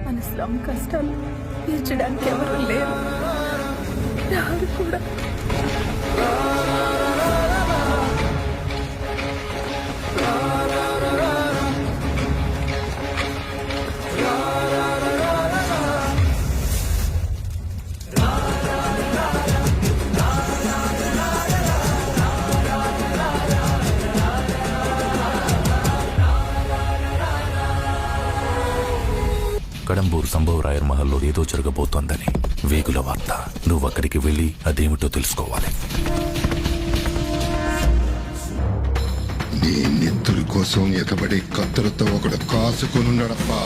మన స్లమ్ కష్టాలు తీర్చడానికి ఎవరు లేరు, రారు కూడా. కడంబూరు సంభవరాయర్ మహల్లో ఏదో జరగబోతోందని వేగుల వార్త. నువ్వు అక్కడికి వెళ్ళి అదేమిటో తెలుసుకోవాలి. నీ నెత్తురి కోసం ఎకబడి కత్తులతో ఒకడు కాసుకొనున్నాడప్పా.